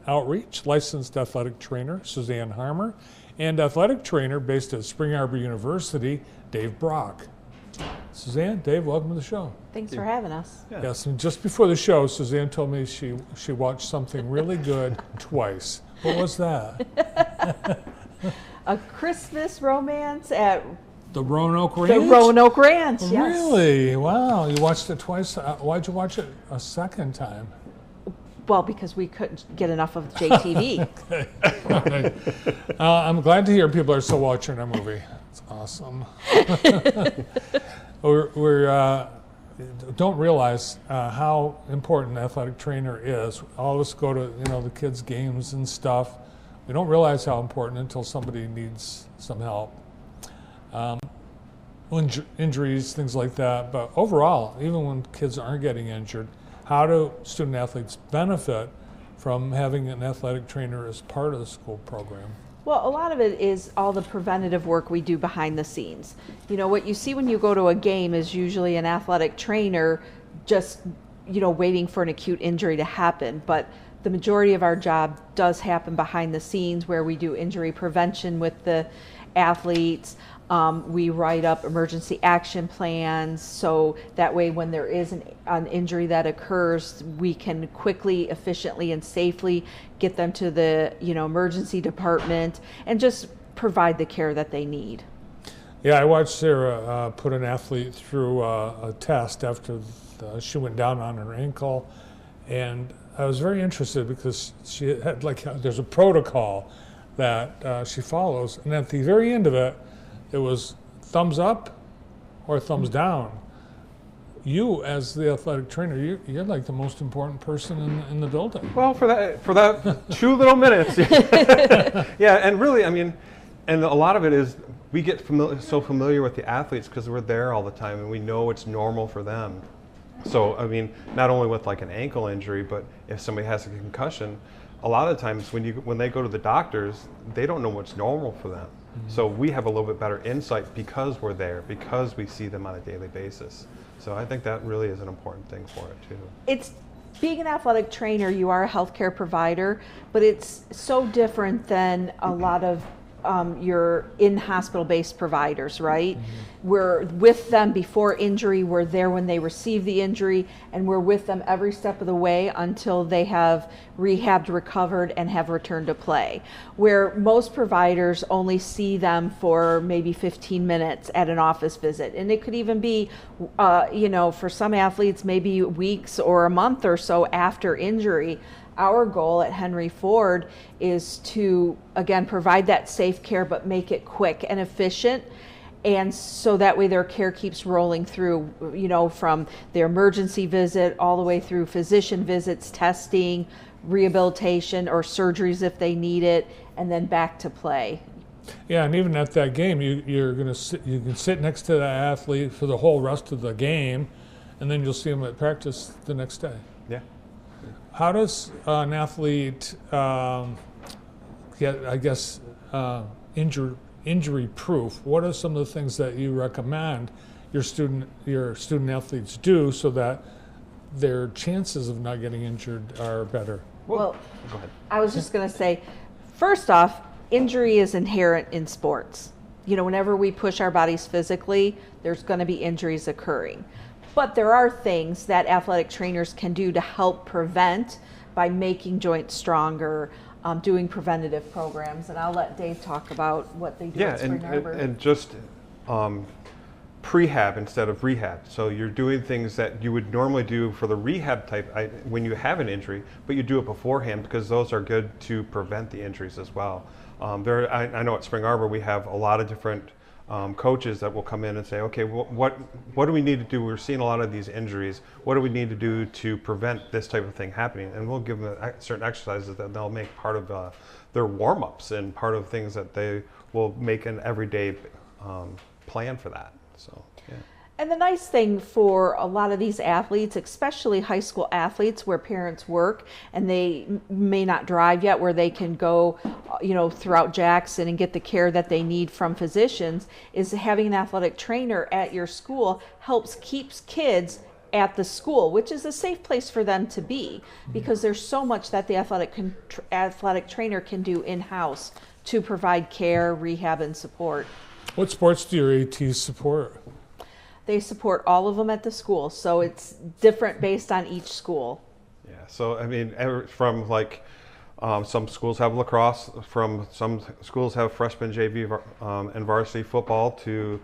Outreach, licensed athletic trainer Suzanne Harmer, and athletic trainer based at Spring Arbor University, Dave Brock. Suzanne, Dave, welcome to the show. Thanks for having us. Yeah. Yes, and just before the show, Suzanne told me she watched something really good twice. What was that? A Christmas romance at the Roanoke Ranch? The Roanoke Ranch, yes. Really? Wow, you watched it twice. Why'd you watch it a second time? Well, because we couldn't get enough of JTV. Okay. Right. I'm glad to hear people are still watching our movie. It's awesome. we don't realize how important an athletic trainer is. All of us go to the kids' games and stuff. We don't realize how important until somebody needs some help. Injuries, things like that. But overall, even when kids aren't getting injured, how do student athletes benefit from having an athletic trainer as part of the school program? Well, a lot of it is all the preventative work we do behind the scenes. What you see when you go to a game is usually an athletic trainer just, waiting for an acute injury to happen. But the majority of our job does happen behind the scenes, where we do injury prevention with the athletes. We write up emergency action plans, so that way when there is an injury that occurs, we can quickly, efficiently, and safely get them to the emergency department and just provide the care that they need. Yeah, I watched Sarah put an athlete through a test after she went down on her ankle, and I was very interested because she had there's a protocol that she follows, and at the very end of it was thumbs up or thumbs down. You, as the athletic trainer, you're like the most important person in the building. Well, for that 2 little minutes, yeah, and really, and a lot of it is we get so familiar with the athletes because we're there all the time and we know it's normal for them. So, not only with like an ankle injury, but if somebody has a concussion, a lot of times when they go to the doctors, they don't know what's normal for them. So we have a little bit better insight because we're there, because we see them on a daily basis. So I think that really is an important thing for it too. It's being an athletic trainer, you are a healthcare provider, but it's so different than a lot of your in-hospital based providers, right? Mm-hmm. We're with them before injury, we're there when they receive the injury, and we're with them every step of the way until they have rehabbed, recovered, and have returned to play. Where most providers only see them for maybe 15 minutes at an office visit. And it could even be, for some athletes, maybe weeks or a month or so after injury. Our goal at Henry Ford is to, again, provide that safe care, but make it quick and efficient. And so that way their care keeps rolling through, from their emergency visit all the way through physician visits, testing, rehabilitation, or surgeries if they need it, and then back to play. Yeah, and even at that game, you can sit next to the athlete for the whole rest of the game, and then you'll see them at practice the next day. Yeah. How does an athlete get, injury proof? What are some of the things that you recommend your student athletes do so that their chances of not getting injured are better? Well, go ahead. I was just going to say, first off, injury is inherent in sports. Whenever we push our bodies physically, there's going to be injuries occurring. But there are things that athletic trainers can do to help prevent by making joints stronger, doing preventative programs. And I'll let Dave talk about what they do at Spring Arbor. And just prehab instead of rehab. So you're doing things that you would normally do for the rehab type when you have an injury, but you do it beforehand because those are good to prevent the injuries as well. I know at Spring Arbor we have a lot of different coaches that will come in and say, okay, what do we need to do? We're seeing a lot of these injuries. What do we need to do to prevent this type of thing happening? And we'll give them certain exercises that they'll make part of their warm-ups and part of things that they will make an everyday plan for that. So, yeah. And the nice thing for a lot of these athletes, especially high school athletes where parents work and they may not drive yet, where they can go, throughout Jackson and get the care that they need from physicians, is having an athletic trainer at your school helps keeps kids at the school, which is a safe place for them to be, because there's so much that the athletic trainer can do in-house to provide care, rehab, and support. What sports do your ATs support? They support all of them at the school, so it's different based on each school. Yeah, so I mean, from like some schools have lacrosse, from some schools have freshman JV and varsity football, to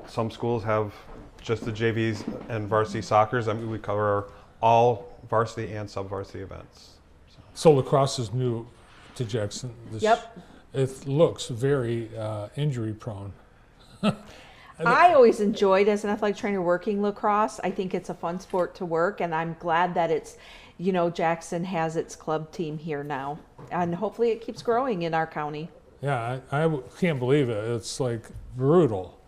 some schools have just the JVs and varsity soccers. I mean, we cover all varsity and sub-varsity events. So lacrosse is new to Jackson. Yep. It looks very injury prone. I always enjoyed, as an athletic trainer, working lacrosse. I think it's a fun sport to work, and I'm glad that it's, Jackson has its club team here now, and hopefully it keeps growing in our county. Yeah, I can't believe it. It's like brutal,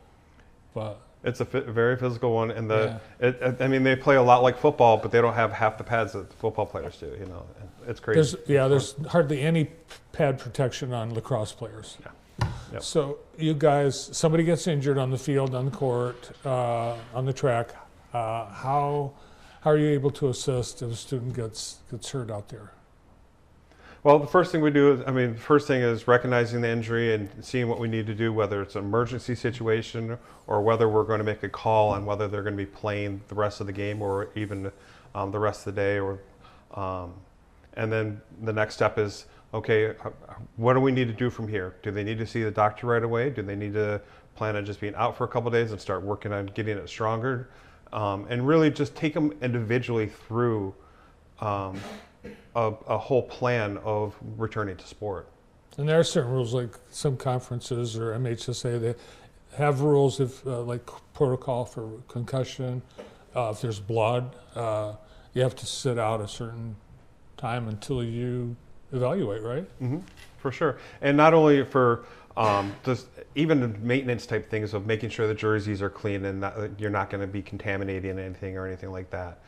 but it's a very physical one, and I mean, they play a lot like football, but they don't have half the pads that the football players do. It's crazy. There's hardly any pad protection on lacrosse players. Yeah. Yep. So you guys, somebody gets injured on the field, on the court, on the track. How are you able to assist if a student gets hurt out there? Well, the first thing we do is recognizing the injury and seeing what we need to do, whether it's an emergency situation or whether we're going to make a call on whether they're going to be playing the rest of the game or even the rest of the day. And then the next step is, okay, what do we need to do from here? Do they need to see the doctor right away? Do they need to plan on just being out for a couple of days and start working on getting it stronger? And really just take them individually through a whole plan of returning to sport. And there are certain rules, like some conferences or MHSA, they have rules if like protocol for concussion. If there's blood, you have to sit out a certain time until you evaluate, right? Mm-hmm. For sure. And not only for just even maintenance type things of making sure the jerseys are clean and you're not going to be contaminating anything or anything like that,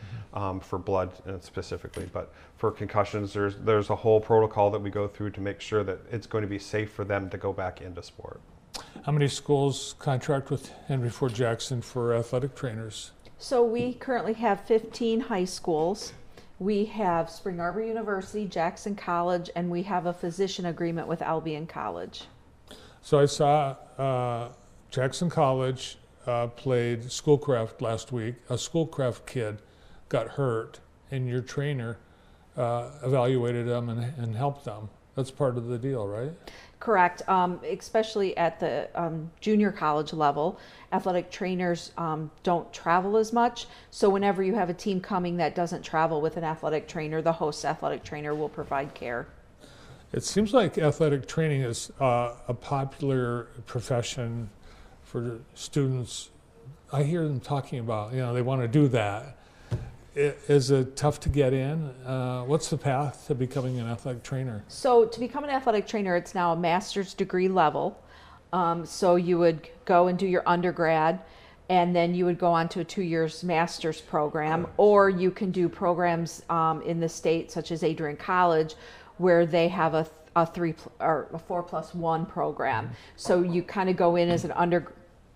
for blood specifically. But for concussions, there's a whole protocol that we go through to make sure that it's going to be safe for them to go back into sport. How many schools contract with Henry Ford Jackson for athletic trainers? So we currently have 15 high schools. We have Spring Arbor University, Jackson College, and we have a physician agreement with Albion College. So I saw Jackson College played Schoolcraft last week. A Schoolcraft kid got hurt, and your trainer evaluated them and helped them. That's part of the deal, right? Correct. Especially at the junior college level, athletic trainers don't travel as much. So whenever you have a team coming that doesn't travel with an athletic trainer, the host athletic trainer will provide care. It seems like athletic training is a popular profession for students. I hear them talking about, they want to do that. Is it tough to get in? What's the path to becoming an athletic trainer? So to become an athletic trainer, it's now a master's degree level. So you would go and do your undergrad, and then you would go on to a 2 years master's program, or you can do programs in the state, such as Adrian College, where they have a 4+1 program. So you kind of go in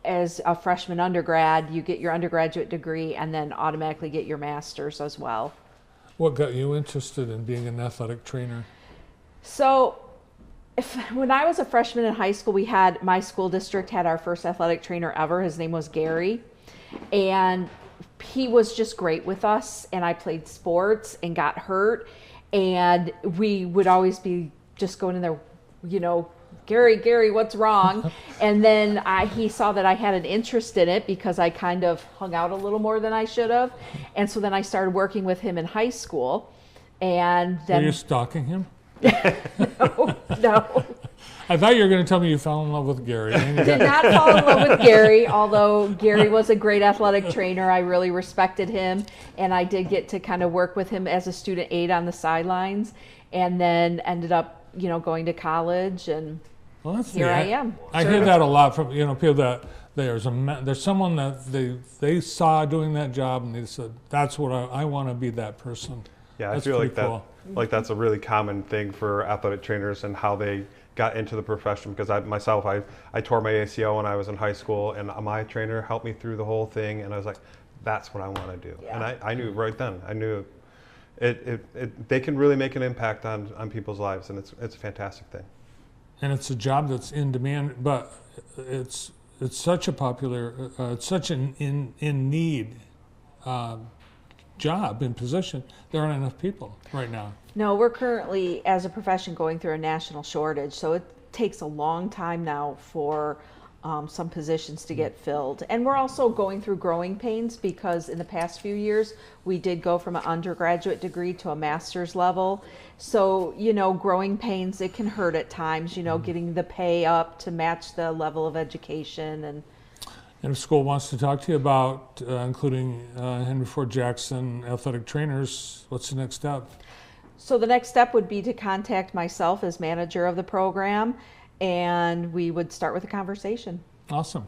as a freshman undergrad, you get your undergraduate degree and then automatically get your master's as well. What got you interested in being an athletic trainer? So when I was a freshman in high school, my school district had our first athletic trainer ever. His name was Gary, and he was just great with us, and I played sports and got hurt, and we would always be just going in there, Gary, what's wrong? And then he saw that I had an interest in it because I kind of hung out a little more than I should have. And so then I started working with him in high school. And then. Were you stalking him? No. I thought you were going to tell me you fell in love with Gary. Did not fall in love with Gary, although Gary was a great athletic trainer. I really respected him. And I did get to kind of work with him as a student aide on the sidelines. And then ended up, going to college, and here I am. I hear that a lot from people that there's someone that they saw doing that job and they said, that's what I want to be, that person. Yeah, that's I feel like cool. that's a really common thing for athletic trainers and how they got into the profession, because I tore my ACL when I was in high school, and my trainer helped me through the whole thing, and I was like, that's what I want to do. Yeah. And I knew right then, I knew they can really make an impact on people's lives, and it's a fantastic thing. And it's a job that's in demand, but it's such a popular, it's such an in need job and position. There aren't enough people right now. No, we're currently, as a profession, going through a national shortage, so it takes a long time now for some positions to get filled. And we're also going through growing pains because in the past few years, we did go from an undergraduate degree to a master's level. So, growing pains, it can hurt at times, getting the pay up to match the level of education. And if school wants to talk to you about including Henry Ford Jackson athletic trainers, what's the next step? so the next step would be to contact myself as manager of the program, and we would start with a conversation. Awesome.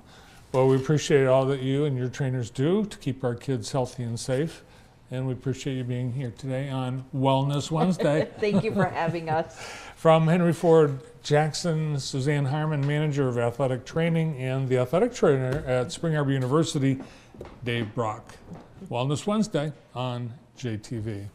Well, we appreciate all that you and your trainers do to keep our kids healthy and safe. And we appreciate you being here today on Wellness Wednesday. Thank you for having us. From Henry Ford Jackson, Suzanne Harmon, Manager of Athletic Training, and the athletic trainer at Spring Arbor University, Dave Brock. Wellness Wednesday on JTV.